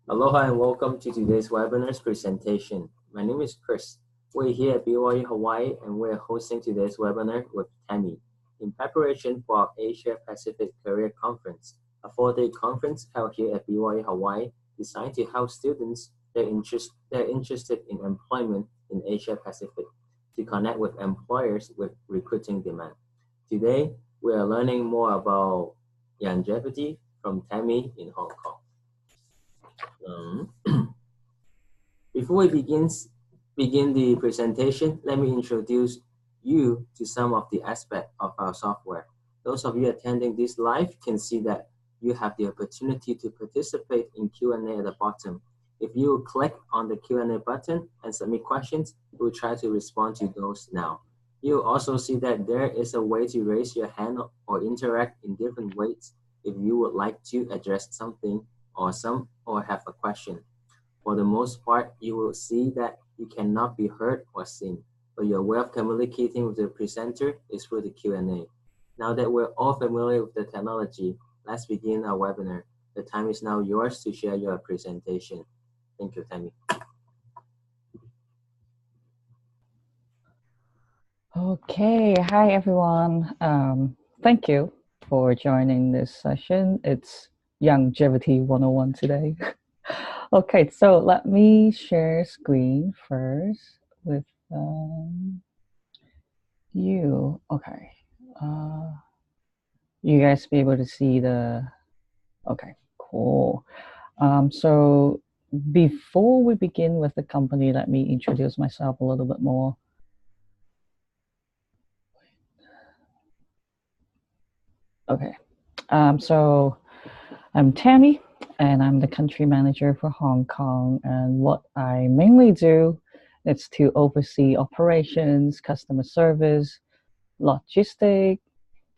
Aloha and welcome to today's webinar's presentation. My name is Chris. We're here at BYU-Hawaii and we're hosting today's webinar with Tammy in preparation for our Asia Pacific Career Conference, a 4-day conference held here at BYU-Hawaii designed to help students that are interested in employment in Asia Pacific to connect with employers with recruiting demand. Today, we are learning more about Youngevity from Tammy in Hong Kong. Before we begin the presentation, let me introduce you to some of the aspects of our software. Those of you attending this live can see that you have the opportunity to participate in Q&A at the bottom. If you click on the Q&A button and submit questions, we'll try to respond to those now. You'll also see that there is a way to raise your hand or interact in different ways if you would like to address something or have a question. For the most part, you will see that you cannot be heard or seen, but your way of communicating with the presenter is through the Q&A. Now that we're all familiar with the technology, let's begin our webinar. The time is now yours to share your presentation. Thank you, Tammy. Okay, hi everyone. Thank you for joining this session. It's Youngevity 101 today. Okay, so let me share screen first with you. Okay, you guys be able to see the, okay, cool. So before we begin with the company, let me introduce myself a little bit more. Okay, so I'm Tammy, and I'm the country manager for Hong Kong. And what I mainly do is to oversee operations, customer service, logistics,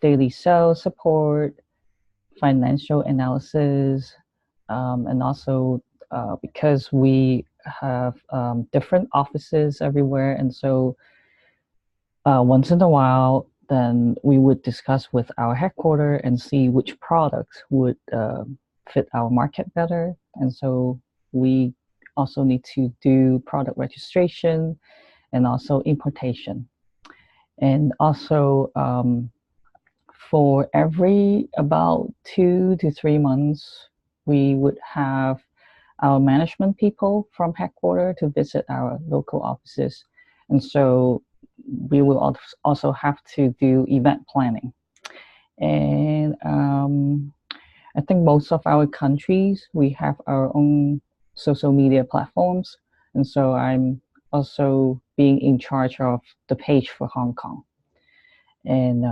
daily sales support, financial analysis, and also because we have different offices everywhere, and so once in a while, then we would discuss with our headquarters and see which products would fit our market better. And so we also need to do product registration and also importation. And also for every about 2 to 3 months, we would have our management people from headquarters to visit our local offices. And so we will also have to do event planning. And I think most of our countries, we have our own social media platforms. And so I'm also being in charge of the page for Hong Kong. And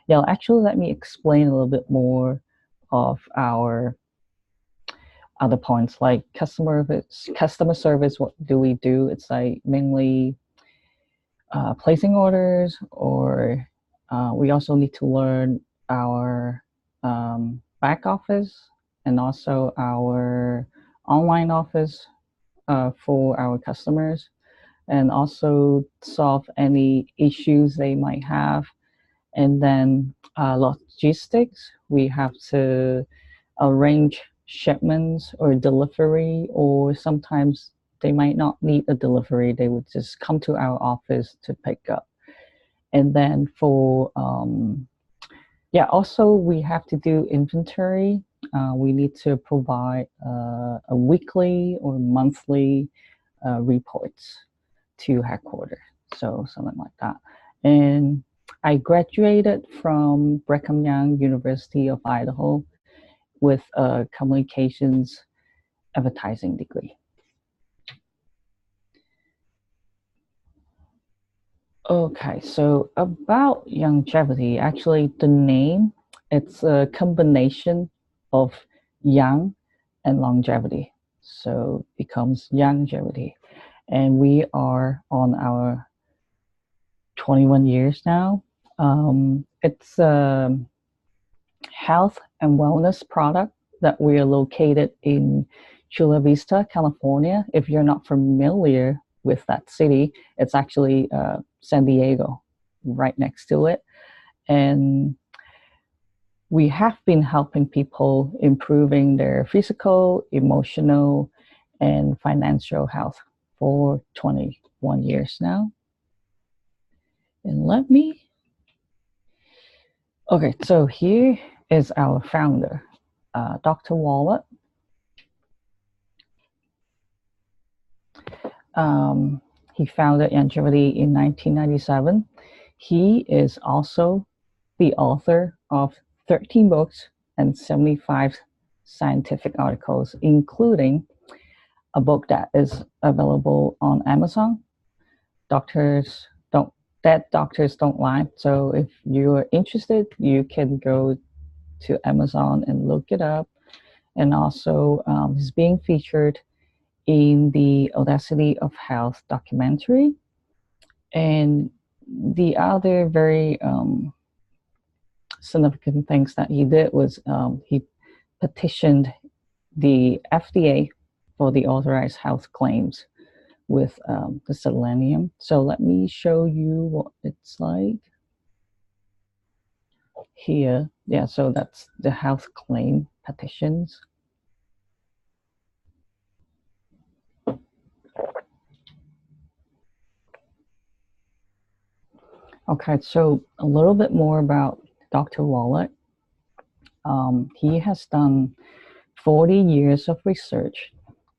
yeah, actually, let me explain a little bit more of our other points, like customer service. What do we do? It's like mainly placing orders, or we also need to learn our back office and also our online office for our customers, and also solve any issues they might have. And then logistics, we have to arrange shipments or delivery, or sometimes they might not need a delivery. They would just come to our office to pick up. And then for, yeah, also we have to do inventory. We need to provide a weekly or monthly reports to headquarters. So something like that. And I graduated from Brigham Young University of Idaho with a communications advertising degree. Okay, so about Youngevity, actually the name, it's a combination of young and longevity. So it becomes Youngevity. And we are on our 21 years now. It's a health and wellness product that we are located in Chula Vista, California. If you're not familiar with that city, it's actually San Diego, right next to it. And we have been helping people improving their physical, emotional, and financial health for 21 years now. And okay, so here is our founder, Dr. Wallet. He founded Youngevity in 1997. He is also the author of 13 books and 75 scientific articles, including a book that is available on Amazon. Doctors don't Dead Doctors Don't Lie. So if you're interested, you can go to Amazon and look it up. And also, he's being featured in the Audacity of Health documentary. And the other very significant things that he did was he petitioned the FDA for the authorized health claims with the selenium. So let me show you what it's like here. Yeah, so that's the health claim petitions. Okay, so a little bit more about Dr. Wallet. He has done 40 years of research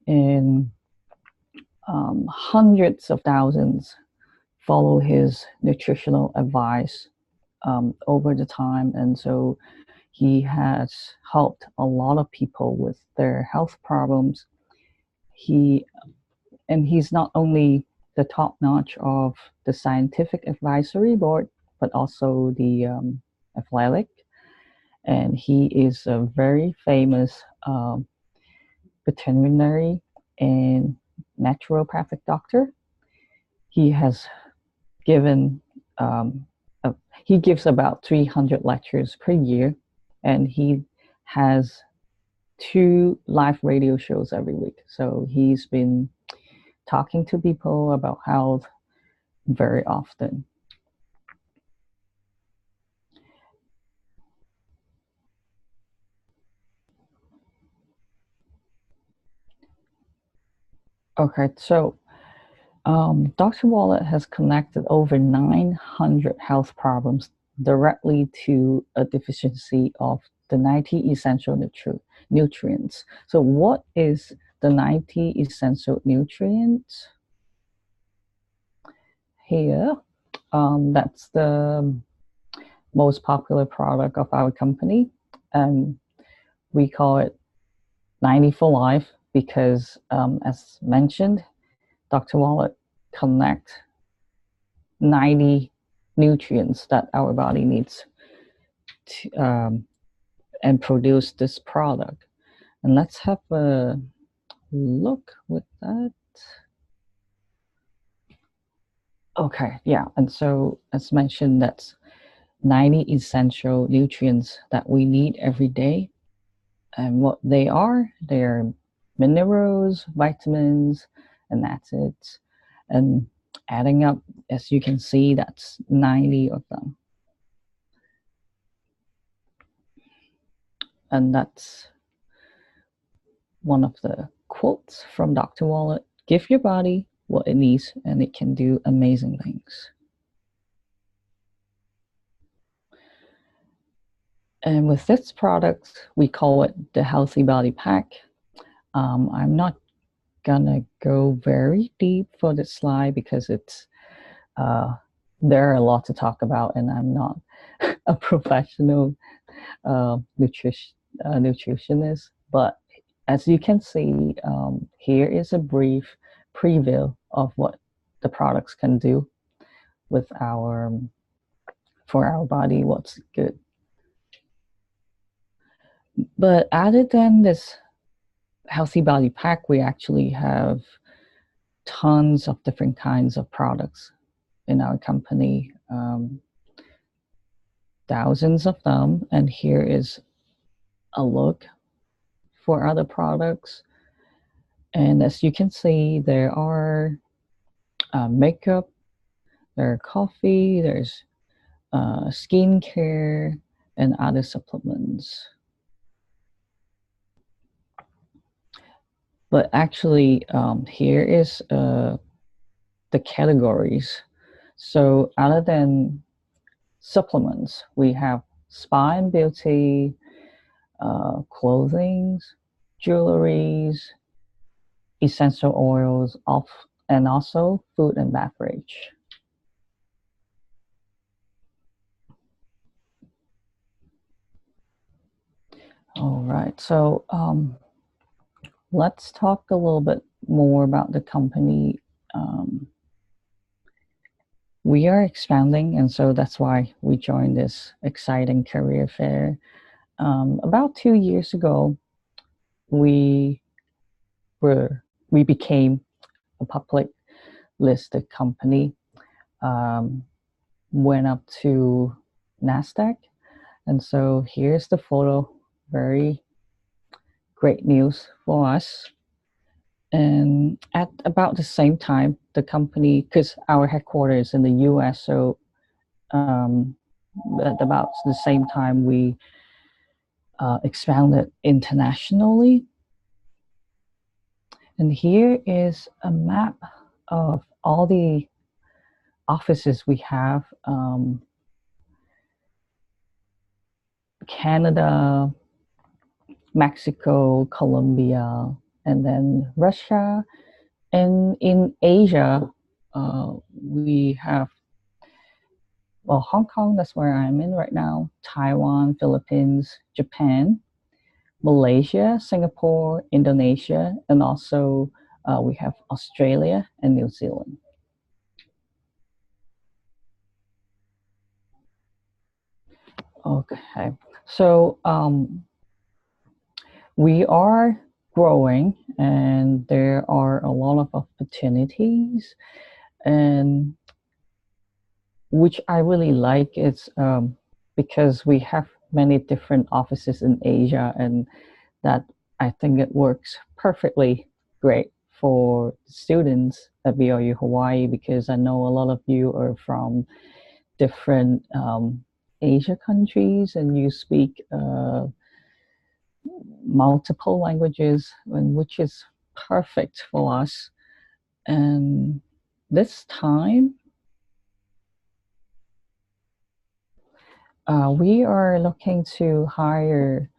and hundreds of thousands follow his nutritional advice over the time. And so he has helped a lot of people with their health problems. He's not only the top notch of the scientific advisory board, but also the athletic. And he is a very famous veterinary and naturopathic doctor. He has given he gives about 300 lectures per year, and he has 2 live radio shows every week. So he's been talking to people about health very often. Okay, so Dr. Wallet has connected over 900 health problems directly to a deficiency of the 90 essential nutrients. So, what is the 90 essential nutrients? Here, that's the most popular product of our company, and we call it 90 for life because, as mentioned, Dr. Wallet connect 90 nutrients that our body needs to, and produce this product. And let's have a look with that. Okay, yeah. And so, as mentioned, that's 90 essential nutrients that we need every day. And what they're minerals, vitamins, and acids. And adding up, as you can see, that's 90 of them. And that's one of the quotes from Dr. Wallet. Give your body what it needs, and it can do amazing things. And with this product, we call it the Healthy Body Pack. I'm not gonna go very deep for this slide because there are a lot to talk about, and I'm not a professional nutritionist. But as you can see, here is a brief preview of what the products can do with for our body, what's good. But other than this Healthy Body Pack, we actually have tons of different kinds of products in our company, thousands of them. And here is a look for other products. And as you can see, there are makeup, there are coffee, there's skincare, and other supplements. But actually, here is the categories. So other than supplements, we have spa and beauty, clothing, jewelries, essential oils, and also food and beverage. All right, so let's talk a little bit more about the company. We are expanding, and so that's why we joined this exciting career fair. About 2 years ago, we we became a public listed company, um, went up to NASDAQ. And so here's the photo. Very great news for us. And at about the same time, the company, because our headquarters in the US, so at about the same time, we expanded internationally. And here is a map of all the offices we have. Canada, Mexico, Colombia, and then Russia. And in Asia, we have, well, Hong Kong, that's where I'm in right now, Taiwan, Philippines, Japan, Malaysia, Singapore, Indonesia, and also we have Australia and New Zealand. Okay, so we are growing and there are a lot of opportunities, and which I really like is because we have many different offices in Asia, and that I think it works perfectly great for students at BYU Hawaii, because I know a lot of you are from different Asia countries and you speak multiple languages, and which is perfect for us. And this time, we are looking to hire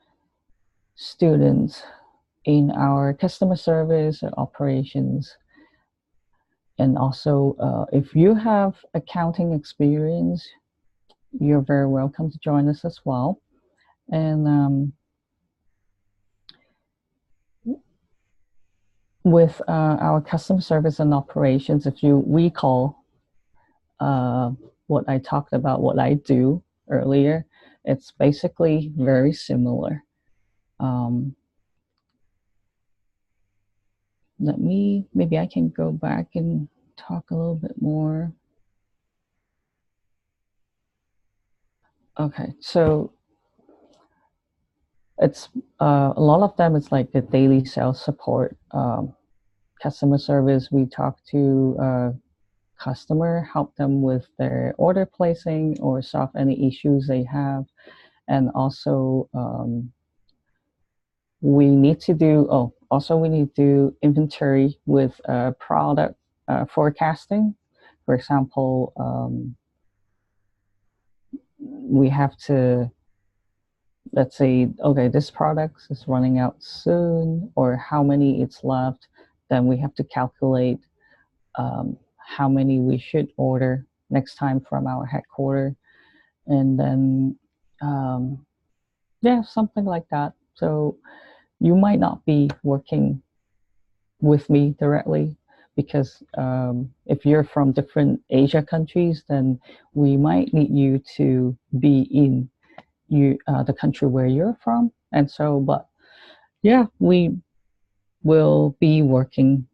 students in our customer service and operations. And also, if you have accounting experience, you're very welcome to join us as well. And with our customer service and operations, if you recall what I talked about, what I do earlier, it's basically very similar. Maybe I can go back and talk a little bit more. Okay, so it's a lot of them, it's like the daily sales support, customer service. We talk to customer, help them with their order placing or solve any issues they have. And also we need to do inventory with product forecasting. For example, we have to, let's say, okay, this product is running out soon, or how many it's left. Then we have to calculate how many we should order next time from our headquarters. And then, yeah, something like that. So you might not be working with me directly, because if you're from different Asia countries, then we might need you to be in the country where you're from. And so, but yeah, we will be working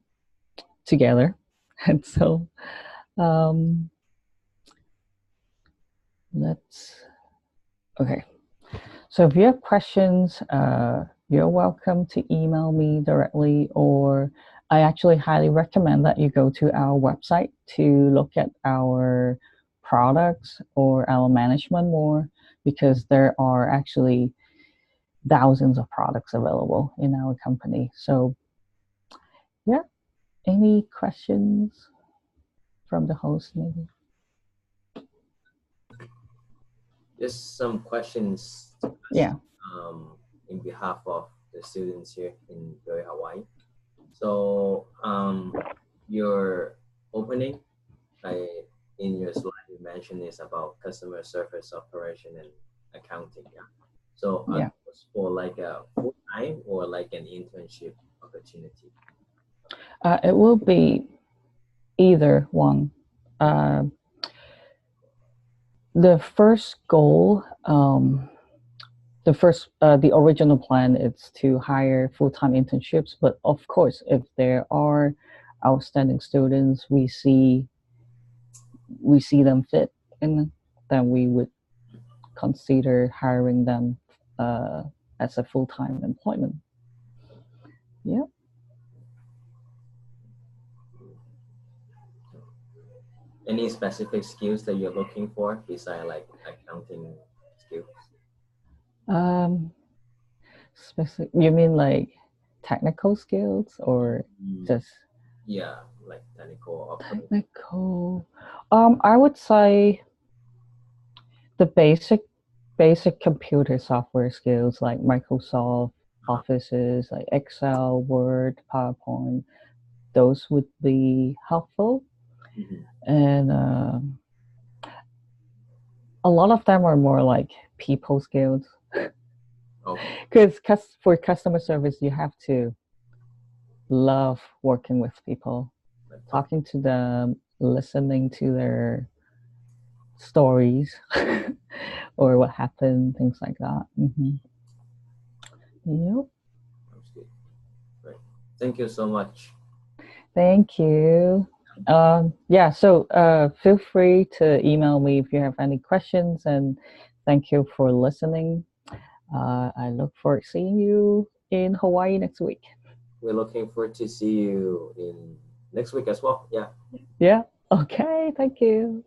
together. And so okay. So if you have questions, you're welcome to email me directly, or I actually highly recommend that you go to our website to look at our products or our management more, because there are actually thousands of products available in our company. So, yeah, any questions from the host, maybe? Just some questions to ask, Yeah. in behalf of the students here in BYU-Hawaii. So your opening, in your slide, you mentioned is about customer service operation and accounting. Yeah. So Yeah. those for like a full time or like an internship opportunity? It will be either one. Uh, the first goal, the original plan is to hire full-time internships, but of course, if there are outstanding students, we see them fit in, then we would consider hiring them as a full-time employment. Yeah. Any specific skills that you're looking for besides like accounting skills? Um, you mean like technical skills or just Yeah, like technical operation. technical? I would say the basic computer software skills like Microsoft Offices, like Excel, Word, PowerPoint. Those would be helpful, and a lot of them are more like people skills. Okay. Because for customer service, you have to love working with people, Like talking to them, listening to their stories or what happened, things like that. Yep. sounds good. Right. Thank you so much. Thank you. Yeah, so feel free to email me if you have any questions, and thank you for listening. I look forward to seeing you in Hawaii next week. We're looking forward to see you in next week as well. Yeah. Yeah, okay, thank you.